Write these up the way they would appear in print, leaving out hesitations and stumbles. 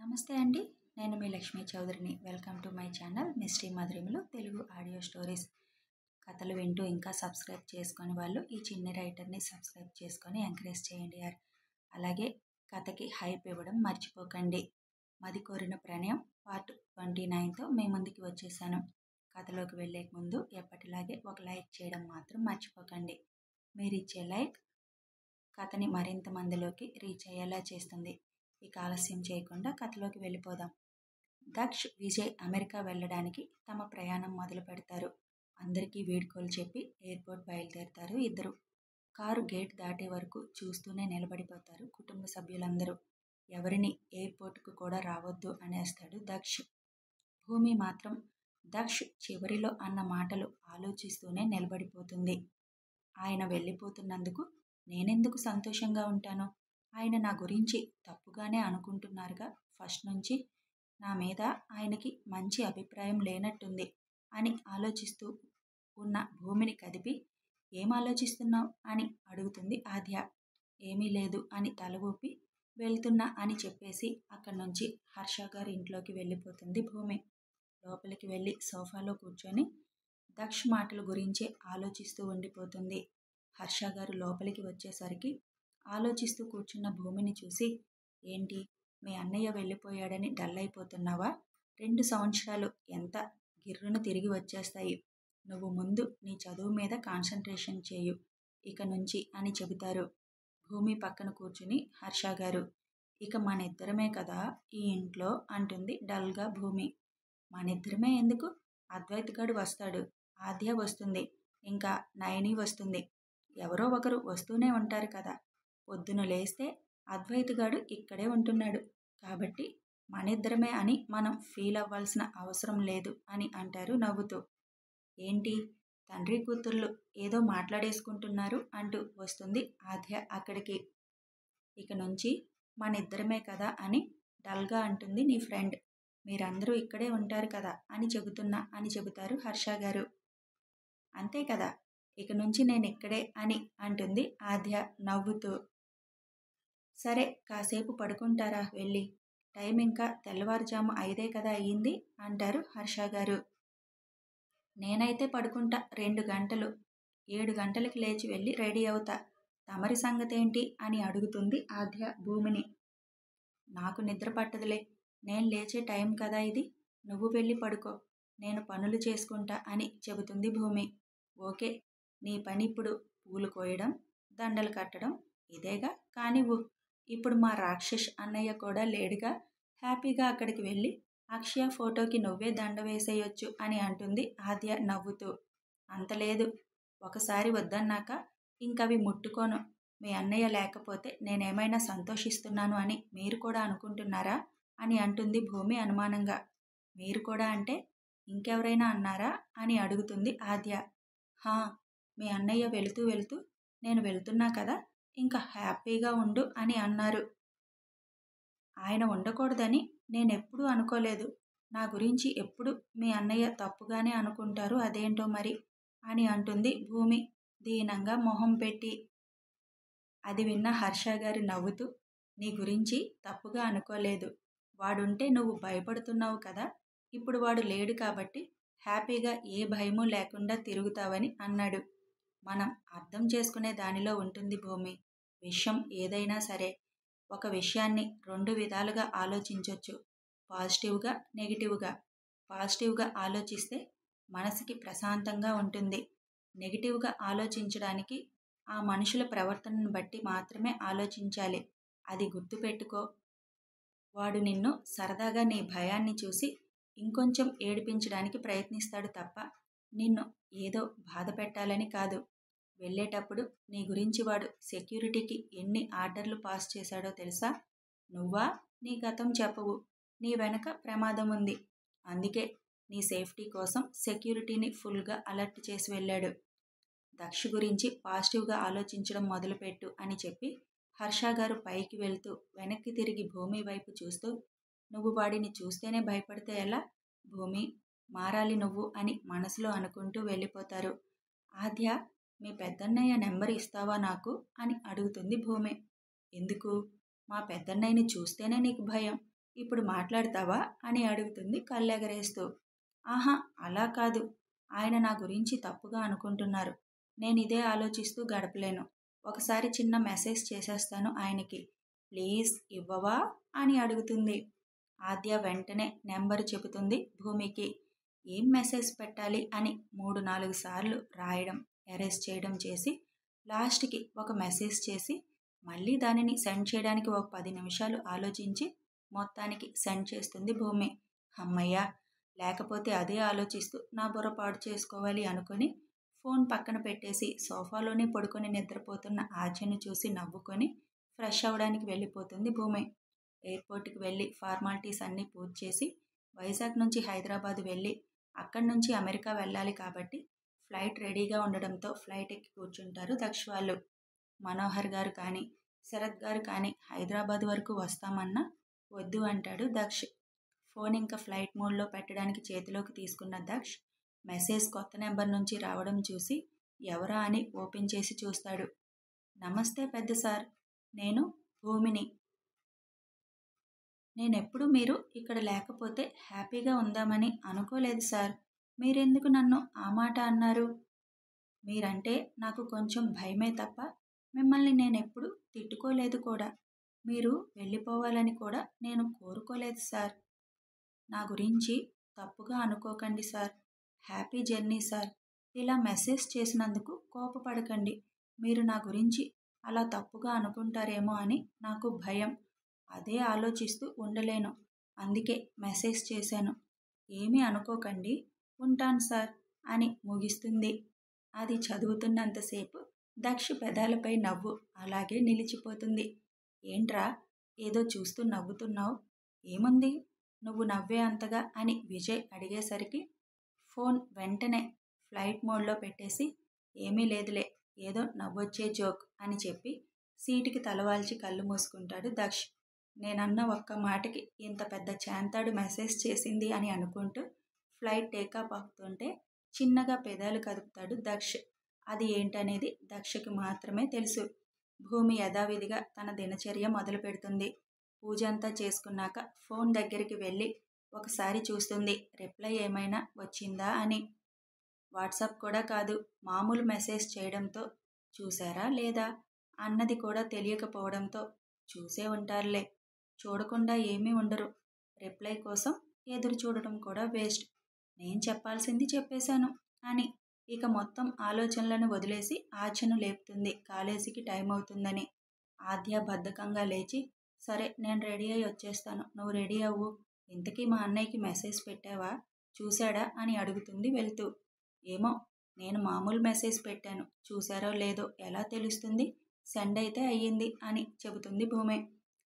నమస్తే అండి. నేను మీ లక్ష్మీ చౌదరిని. Welcome to my channel mystery మధురిమలు తెలుగు ఆడియో స్టోరీస్. కథలు వింటూ ఇంకా సబ్స్క్రైబ్ చేసుకొని వాళ్ళు ఈ చిన్ని రైటర్ని సబ్స్క్రైబ్ చేసుకొని ఎంకరేజ్ చేయండి యార్. అలాగే కథకి హైప్ ఇవ్వడం మర్చిపోకండి. మది కోరిన ప్రణయం పార్ట్ 29తో మీ ముందుకి వచ్చేసాను. కథలోకి వెళ్ళే ముందు ఎప్పటిలాగే ఒక లైక్ చేయడం మాత్రం మర్చిపోకండి. మీరు ఇచ్చే లైక్ కథని మరింత మందిలోకి రీచ్ అయ్యేలా చేస్తుంది. ఇక ఆలస్యం చేయకుండా కథలోకి వెళ్ళిపోదాం. దక్ష్, విజయ్ అమెరికా వెళ్ళడానికి తమ ప్రయాణం మొదలు పెడతారు. అందరికీ వీడ్కోలు చెప్పి ఎయిర్పోర్ట్ బయలుదేరుతారు ఇద్దరు. కారు గేట్ దాటే వరకు చూస్తూనే నిలబడిపోతారు కుటుంబ సభ్యులందరూ. ఎవరిని ఎయిర్పోర్ట్కు కూడా రావద్దు అనేస్తాడు దక్ష్. భూమి మాత్రం దక్ష్ చివరిలో అన్న మాటలు ఆలోచిస్తూనే నిలబడిపోతుంది. ఆయన వెళ్ళిపోతున్నందుకు నేనెందుకు సంతోషంగా ఉంటాను? ఆయన నా గురించి తప్పుగానే అనుకుంటున్నారుగా ఫస్ట్ నుంచి. నా మీద ఆయనకి మంచి అభిప్రాయం లేనట్టుంది అని ఆలోచిస్తూ ఉన్న భూమిని కదిపి, ఏం ఆలోచిస్తున్నావు అని అడుగుతుంది ఆద్య. ఏమీ లేదు అని తల ఊపి వెళ్తున్నా అని చెప్పేసి అక్కడి నుంచి హర్ష గారి ఇంట్లోకి వెళ్ళిపోతుంది భూమి. లోపలికి వెళ్ళి సోఫాలో కూర్చొని దక్ష్ మాటల గురించే ఆలోచిస్తూ ఉండిపోతుంది. హర్ష గారు లోపలికి వచ్చేసరికి ఆలోచిస్తూ కూర్చున్న భూమిని చూసి, ఏంటి మీ అన్నయ్య వెళ్ళిపోయాడని డల్ అయిపోతున్నావా? 2 సంవత్సరాలు ఎంత గిర్రును తిరిగి వచ్చేస్తాయి. నువ్వు ముందు నీ చదువు మీద కాన్సన్ట్రేషన్ చేయు ఇక నుంచి అని చెబుతారు భూమి పక్కన కూర్చుని హర్ష గారు. ఇక మనిద్దరమే కదా ఈ ఇంట్లో అంటుంది డల్గా భూమి. మనిద్దరమే ఎందుకు? అద్వైత్ గడు వస్తాడు, ఆద్య వస్తుంది, ఇంకా నయని వస్తుంది. ఎవరో ఒకరు వస్తూనే ఉంటారు కదా. పొద్దున లేస్తే అద్వైత్ గాడు ఇక్కడే ఉంటున్నాడు కాబట్టి మనిద్దరమే అని మనం ఫీల్ అవ్వాల్సిన అవసరం లేదు అని అంటారు నవ్వుతూ. ఏంటి తండ్రి కూతుర్లు ఏదో మాట్లాడేసుకుంటున్నారు అంటూ వస్తుంది ఆద్య అక్కడికి. ఇక నుంచి మనిద్దరమే కదా అని డల్గా అంటుంది నీ ఫ్రెండ్. మీరందరూ ఇక్కడే ఉంటారు కదా అని చెబుతారు హర్ష గారు. అంతే కదా, ఇక నుంచి నేను ఇక్కడే అని అంటుంది ఆద్య నవ్వుతూ. సరే కాసేపు పడుకుంటారా వెళ్ళి? టైం ఇంకా తెల్లవారుజాము 5 కదా అయ్యింది అంటారు హర్ష గారు. నేనైతే పడుకుంటా 2 గంటలు. 7 గంటలకి లేచి వెళ్ళి రెడీ అవుతా. తమరి సంగతేంటి అని అడుగుతుంది ఆద్య భూమిని. నాకు నిద్ర పట్టదులే, నేను లేచే టైం కదా ఇది. నువ్వు వెళ్ళి పడుకో, నేను పనులు చేసుకుంటా అని చెబుతుంది భూమి. ఓకే, నీ పని ఇప్పుడు పూలు కోయడం, దండలు కట్టడం ఇదేగా కానివ్వు. ఇప్పుడు మా రాక్షస్ అన్నయ్య కూడా లేడుగా, హ్యాపీగా అక్కడికి వెళ్ళి అక్షయ ఫోటోకి నువ్వే దండ వేసేయొచ్చు అని అంటుంది ఆద్య నవ్వుతూ. అంతలేదు, ఒకసారి వద్దన్నాక ఇంకవి ముట్టుకోను. మీ అన్నయ్య లేకపోతే నేనేమైనా సంతోషిస్తున్నాను అని మీరు కూడా అనుకుంటున్నారా అని అంటుంది భూమి అనుమానంగా. మీరు కూడా అంటే ఇంకెవరైనా అన్నారా అని అడుగుతుంది ఆద్య. హా, మీ అన్నయ్య వెళుతూ వెళుతూ నేను వెళ్తున్నా కదా, ఇంకా హ్యాపీగా ఉండు అని అన్నారు. ఆయన ఉండకూడదని నేనెప్పుడూ అనుకోలేదు. నా గురించి ఎప్పుడు మీ అన్నయ్య తప్పుగానే అనుకుంటారు అదేంటో మరి అని అంటుంది భూమి దీనంగా మొహం పెట్టి. అది విన్న హర్ష గారు నవ్వుతూ, నీ గురించి తప్పుగా అనుకోలేదు. వాడుంటే నువ్వు భయపడుతున్నావు కదా, ఇప్పుడు వాడు లేడు కాబట్టి హ్యాపీగా ఏ భయమూ లేకుండా తిరుగుతావని అన్నాడు. మనం అర్థం చేసుకునే దానిలో ఉంటుంది భూమి. విషయం ఏదైనా సరే ఒక విషయాన్ని 2 విధాలుగా ఆలోచించొచ్చు, పాజిటివ్గా నెగిటివ్గా. పాజిటివ్గా ఆలోచిస్తే మనసుకి ప్రశాంతంగా ఉంటుంది. నెగిటివ్గా ఆలోచించడానికి ఆ మనుషుల ప్రవర్తనను బట్టి మాత్రమే ఆలోచించాలి. అది గుర్తుపెట్టుకో. వాడు నిన్ను సరదాగా నీ భయాన్ని చూసి ఇంకొంచెం ఏడిపించడానికి ప్రయత్నిస్తాడు తప్ప నిన్ను ఏదో బాధ పెట్టాలని కాదు. వెళ్ళేటప్పుడు నీ గురించి వాడు సెక్యూరిటీకి ఎన్ని ఆర్డర్లు పాస్ చేశాడో తెలుసా? నువ్వా? నీ గతం చెప్పవు. నీ వెనక ప్రమాదం ఉంది, అందుకే నీ సేఫ్టీ కోసం సెక్యూరిటీని ఫుల్గా అలర్ట్ చేసి వెళ్ళాడు. దక్ష గురించి పాజిటివ్గా ఆలోచించడం మొదలుపెట్టు అని చెప్పి హర్ష గారు పైకి వెళ్తూ వెనక్కి తిరిగి భూమి వైపు చూస్తూ, నువ్వు వాడిని చూస్తేనే భయపడితే ఎలా భూమి, మారాలి నువ్వు అని మనసులో అనుకుంటూ వెళ్ళిపోతారు. ఆద్య, మీ పెద్దన్నయ్య నెంబర్ ఇస్తావా నాకు అని అడుగుతుంది భూమి. ఎందుకు? మా పెద్దన్నయ్యని చూస్తేనే నీకు భయం, ఇప్పుడు మాట్లాడతావా అని అడుగుతుంది కళ్ళెగరేస్తూ. ఆహా, అలా కాదు. ఆయన నా గురించి తప్పుగా అనుకుంటున్నారు. నేను ఇదే ఆలోచిస్తూ గడపలేను. ఒకసారి చిన్న మెసేజ్ చేసేస్తాను ఆయనకి. ప్లీజ్ ఇవ్వవా అని అడుగుతుంది. ఆద్య వెంటనే నెంబరు చెబుతుంది భూమికి. ఏం మెసేజ్ పెట్టాలి అని 3-4 సార్లు రాయడం, ఎరేజ్ చేయడం చేసి లాస్ట్కి ఒక మెసేజ్ చేసి మళ్ళీ దానిని సెండ్ చేయడానికి ఒక 10 నిమిషాలు ఆలోచించి మొత్తానికి సెండ్ చేస్తుంది భూమి. అమ్మయ్య, లేకపోతే అదే ఆలోచిస్తూ నా బుర్ర పాడు చేసుకోవాలి అనుకొని ఫోన్ పక్కన పెట్టేసి సోఫాలోనే పడుకొని నిద్రపోతున్న ఆద్యను చూసి నవ్వుకొని ఫ్రెష్ అవ్వడానికి వెళ్ళిపోతుంది భూమి. ఎయిర్పోర్ట్కి వెళ్ళి ఫార్మాలిటీస్ అన్నీ పూర్తి చేసి వైజాగ్ నుంచి హైదరాబాద్ వెళ్ళి అక్కడి నుంచి అమెరికా వెళ్ళాలి కాబట్టి ఫ్లైట్ రెడీగా ఉండడంతో ఫ్లైట్ ఎక్కి కూర్చుంటారు దక్ష్ వాళ్ళు. మనోహర్ గారు కానీ శరత్ గారు కానీ హైదరాబాద్ వరకు వస్తామన్నా వద్దు అంటాడు దక్ష్. ఫోన్ ఇంకా ఫ్లైట్ మోడ్లో పెట్టడానికి చేతిలోకి తీసుకున్న దక్ష్ మెసేజ్ కొత్త నెంబర్ నుంచి రావడం చూసి ఎవరా అని ఓపెన్ చేసి చూస్తాడు. నమస్తే పెద్ద సార్, నేను భూమిని. నేనెప్పుడు మీరు ఇక్కడ లేకపోతే హ్యాపీగా ఉందామని అనుకోలేదు సార్. మీరెందుకు నన్ను ఆ మాట అన్నారు? మీరంటే నాకు కొంచెం భయమే తప్ప మిమ్మల్ని నేనెప్పుడు తిట్టుకోలేదు కూడా. మీరు వెళ్ళిపోవాలని కూడా నేను కోరుకోలేదు సార్. నా గురించి తప్పుగా అనుకోకండి సార్. Happy journey sir. ఇలా మెసేజ్ చేసినందుకు కోపపడకండి. మీరు నా గురించి అలా తప్పుగా అనుకుంటారేమో అని నాకు భయం. అదే ఆలోచిస్తూ ఉండలేను. అందుకే మెసేజ్ చేశాను. ఏమీ అనుకోకండి. ఉంటాను సార్ అని ముగిస్తుంది. అది చదువుతున్నంతసేపు దక్ష పెదాలపై నవ్వు అలాగే నిలిచిపోతుంది. ఏంట్రా, ఏదో చూస్తూ నవ్వుతున్నావు? ఏముంది నువ్వు నవ్వే అంతగా అని విజయ్ అడిగేసరికి ఫోన్ వెంటనే ఫ్లైట్ మోడ్లో పెట్టేసి ఏమీ లేదులే, ఏదో నవ్వొచ్చే జోక్ అని చెప్పి సీటుకి తలవాల్చి కళ్ళు మూసుకుంటాడు దక్ష్. నేనన్న ఒక్క మాటకి ఇంత పెద్ద చాంతాడు మెసేజ్ చేసింది అని అనుకుంటూ ఫ్లైట్ టేకాఫ్ అవుతుంటే చిన్నగా పెదాలు కదుపుతాడు దక్ష్. అది ఏంటనేది దక్షకి మాత్రమే తెలుసు. భూమి యథావిధిగా తన దినచర్య మొదలు పెడుతుంది. పూజ అంతా చేసుకున్నాక ఫోన్ దగ్గరికి వెళ్ళి ఒకసారి చూస్తుంది రిప్లై ఏమైనా వచ్చిందా అని. వాట్సాప్ కూడా కాదు, మామూలు మెసేజ్ చేయడంతో చూసారా లేదా అన్నది కూడా తెలియకపోవడంతో చూసే ఉంటారులే, చూడకుండా ఏమీ ఉండరు, రిప్లై కోసం ఎదురు చూడటం కూడా వేస్ట్, నేను చెప్పాల్సింది చెప్పేశాను అని ఇక మొత్తం ఆలోచనలను వదిలేసి ఆద్యను లేపుతుంది కాలేజీకి టైం అవుతుందని. ఆద్య బద్ధకంగా లేచి సరే నేను రెడీ అయి వచ్చేస్తాను, నువ్వు రెడీ అవ్వు. ఇంతకీ మా అన్నయ్యకి మెసేజ్ పెట్టావా, చూశాడా అని అడుగుతుంది వెళ్తూ. ఏమో, నేను మామూలు మెసేజ్ పెట్టాను, చూశారో లేదో ఎలా తెలుస్తుంది, సెండ్ అయితే అయ్యింది అని చెబుతుంది భూమి.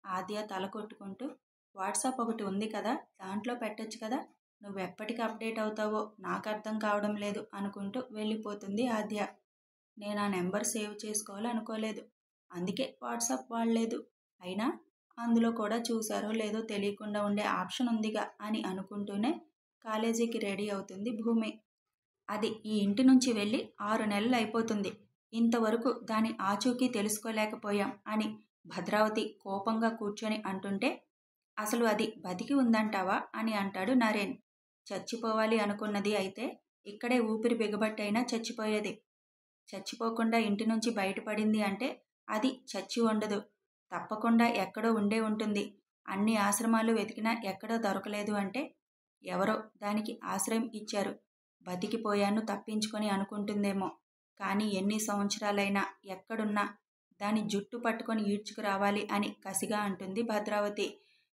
ఆద్య తల కొట్టుకుంటూ వాట్సాప్ ఒకటి ఉంది కదా, దాంట్లో పెట్టొచ్చు కదా, నువ్వెప్పటికి అప్డేట్ అవుతావో నాకు అర్థం కావడం లేదు అనుకుంటూ వెళ్ళిపోతుంది ఆద్య. నేను ఆ నెంబర్ సేవ్ చేసుకోవాలనుకోలేదు, అందుకే వాట్సాప్ వాడలేదు. అయినా అందులో కూడా చూసారో లేదో తెలియకుండా ఉండే ఆప్షన్ ఉందిగా అని అనుకుంటూనే కాలేజీకి రెడీ అవుతుంది భూమి. అది ఈ ఇంటి నుంచి వెళ్ళి 6 నెలలు అయిపోతుంది, ఇంతవరకు దాని ఆచూకీ తెలుసుకోలేకపోయాం అని భద్రావతి కోపంగా కూర్చొని అంటుంటే అసలు అది బతికి ఉందంటావా అని అంటాడు నరేన్. చచ్చిపోవాలి అనుకున్నది అయితే ఇక్కడే ఊపిరి బిగబట్టయినా చచ్చిపోయేది. చచ్చిపోకుండా ఇంటి నుంచి బయటపడింది అంటే అది చచ్చి ఉండదు, తప్పకుండా ఎక్కడో ఉండే ఉంటుంది. అన్ని ఆశ్రమాలు వెతికినా ఎక్కడో దొరకలేదు అంటే ఎవరో దానికి ఆశ్రయం ఇచ్చారు, బతికిపోయాను తప్పించుకొని అనుకుంటుందేమో. కానీ ఎన్ని సంవత్సరాలైనా ఎక్కడున్నా దాని జుట్టు పట్టుకొని ఈడ్చుకురావాలి అని కసిగా అంటుంది భద్రావతి.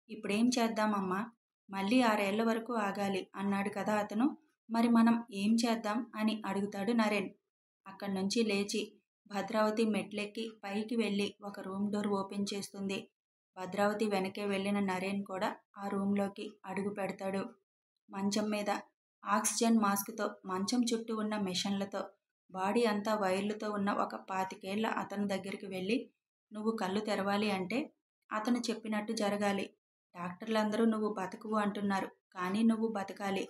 ఇప్పుడేం చేద్దామమ్మా, మళ్ళీ 6 ఏళ్ల వరకు ఆగాలి అన్నాడు కదా అతను, మరి మనం ఏం చేద్దాం అని అడుగుతాడు నరేన్. అక్కడి నుంచి లేచి భద్రావతి మెట్లెక్కి పైకి వెళ్ళి ఒక రూమ్ డోర్ ఓపెన్ చేస్తుంది. భద్రావతి వెనకే వెళ్ళిన నరేన్ కూడా ఆ రూమ్లోకి అడుగు పెడతాడు. మంచం మీద ఆక్సిజన్ మాస్క్తో, మంచం చుట్టూ ఉన్న మిషన్లతో, బాడీ అంతా వైర్లతో ఉన్న ఒక 25 ఏళ్ల అతని దగ్గరికి వెళ్ళి నువ్వు కళ్ళు తెరవాలి అంటే అతను చెప్పినట్టు జరగాలి. డాక్టర్లందరూ నువ్వు బతకవు అంటున్నారు, కానీ నువ్వు బతకాలి.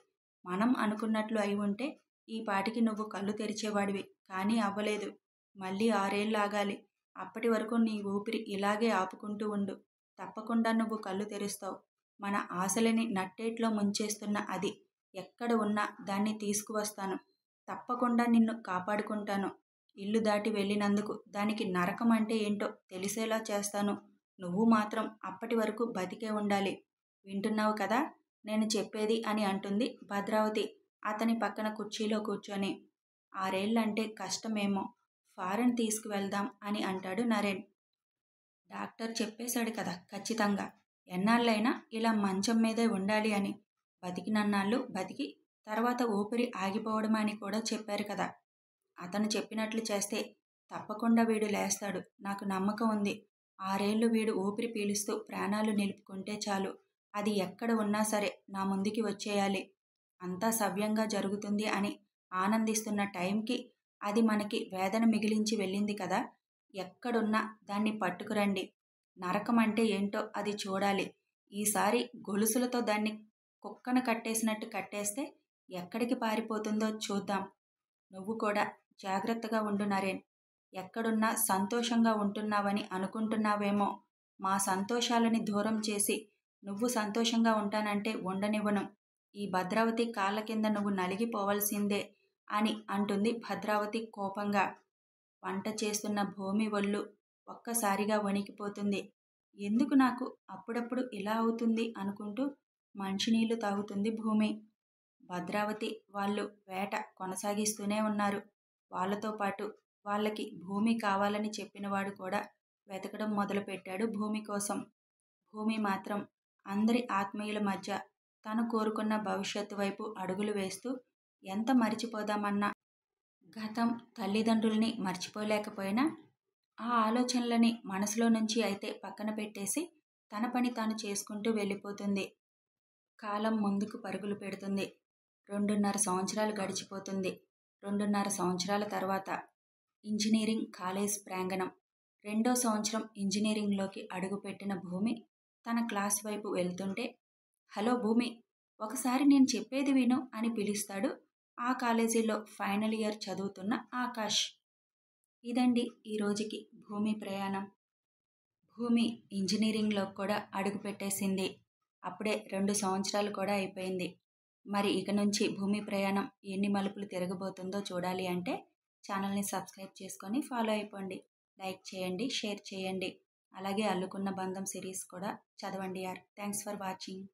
మనం అనుకున్నట్లు అయి ఉంటే ఈ పాటికి నువ్వు కళ్ళు తెరిచేవాడివి, కానీ అవ్వలేదు. మళ్ళీ 6 ఏళ్ళు ఆగాలి. అప్పటి వరకు నీ ఊపిరి ఇలాగే ఆపుకుంటూ ఉండు, తప్పకుండా నువ్వు కళ్ళు తెరుస్తావు. మన ఆశలని నట్టేట్లో ముంచేస్తున్న అది ఎక్కడ ఉన్నా దాన్ని తీసుకువస్తాను. తప్పకుండా నిన్ను కాపాడుకుంటాను. ఇల్లు దాటి వెళ్ళినందుకు దానికి నరకం అంటే ఏంటో తెలిసేలా చేస్తాను. నువ్వు మాత్రం అప్పటి వరకు బతికే ఉండాలి. వింటున్నావు కదా నేను చెప్పేది అని అంటుంది భద్రావతి అతని పక్కన కుర్చీలో కూర్చొని. 6 ఏళ్ళంటే కష్టమేమో, ఫారెన్ తీసుకువెళ్దాం అని అంటాడు నరేన్. డాక్టర్ చెప్పేశాడు కదా ఖచ్చితంగా. ఎన్నాళ్ళైనా ఇలా మంచం మీదే ఉండాలి అని. బతికినన్నాళ్ళు బతికి తర్వాత ఊపిరి ఆగిపోవడం అని కూడా చెప్పారు కదా. అతను చెప్పినట్లు చేస్తే తప్పకుండా వీడు లేస్తాడు. నాకు నమ్మకం ఉంది. 6 ఏళ్ళు వీడు ఊపిరి పీలుస్తూ ప్రాణాలు నిలుపుకుంటే చాలు. అది ఎక్కడ ఉన్నా సరే నా ముందుకి వచ్చేయాలి. అంతా సవ్యంగా జరుగుతుంది అని ఆనందిస్తున్న టైంకి అది మనకి వేదన మిగిలించి వెళ్ళింది కదా. ఎక్కడున్నా దాన్ని పట్టుకురండి. నరకం అంటే ఏంటో అది చూడాలి. ఈసారి గొలుసులతో దాన్ని కుక్కను కట్టేసినట్టు కట్టేస్తే ఎక్కడికి పారిపోతుందో చూద్దాం. నువ్వు కూడా జాగ్రత్తగా ఉండు నరేన్. ఎక్కడున్నా సంతోషంగా ఉంటున్నావని అనుకుంటున్నావేమో. మా సంతోషాలని దూరం చేసి నువ్వు సంతోషంగా ఉంటానంటే ఉండనివ్వను. ఈ భద్రావతి కాళ్ళ కింద నువ్వు నలిగిపోవలసిందే అని అంటుంది భద్రావతి కోపంగా. వంట చేస్తున్న భూమి ఒళ్ళు ఒక్కసారిగా వణికిపోతుంది. ఎందుకు నాకు అప్పుడప్పుడు ఇలా అవుతుంది అనుకుంటూ మంచినీళ్లు తాగుతుంది భూమి. భద్రావతి వాళ్ళు వేట కొనసాగిస్తూనే ఉన్నారు. వాళ్ళతో పాటు వాళ్ళకి భూమి కావాలని చెప్పినవాడు కూడా వెతకడం మొదలుపెట్టాడు భూమి కోసం. భూమి మాత్రం అందరి ఆత్మీయుల మధ్య తను కోరుకున్న భవిష్యత్తు వైపు అడుగులు వేస్తూ ఎంత మరిచిపోదామన్నా గతం తల్లిదండ్రుల్ని మర్చిపోలేకపోయినా ఆ ఆలోచనలని మనసులో నుంచి అయితే పక్కన పెట్టేసి తన పని తాను చేసుకుంటూ వెళ్ళిపోతుంది. కాలం ముందుకు పరుగులు పెడుతుంది. 2.5 సంవత్సరాలు గడిచిపోతుంది. 2.5 సంవత్సరాల తర్వాత ఇంజనీరింగ్ కాలేజ్ ప్రాంగణం. 2వ సంవత్సరం ఇంజనీరింగ్లోకి అడుగుపెట్టిన భూమి తన క్లాస్ వైపు వెళ్తుంటే, హలో భూమి, ఒకసారి నేను చెప్పేది విను అని పిలుస్తాడు ఆ కాలేజీలో ఫైనల్ ఇయర్ చదువుతున్న ఆకాష్. ఇదండి ఈ రోజుకి భూమి ప్రయాణం. భూమి ఇంజనీరింగ్లో కూడా అడుగుపెట్టేసింది. అప్పుడే 2 సంవత్సరాలు కూడా అయిపోయింది. మరి ఇక నుంచి భూమి ప్రయాణం ఎన్ని మలుపులు తిరగబోతుందో చూడాలి అంటే ఛానల్ని సబ్స్క్రైబ్ చేసుకొని ఫాలో అయిపోండి. లైక్ చేయండి, షేర్ చేయండి. అలాగే అల్లుకున్న బంధం సిరీస్ కూడా చదవండి యార్. Thanks for watching.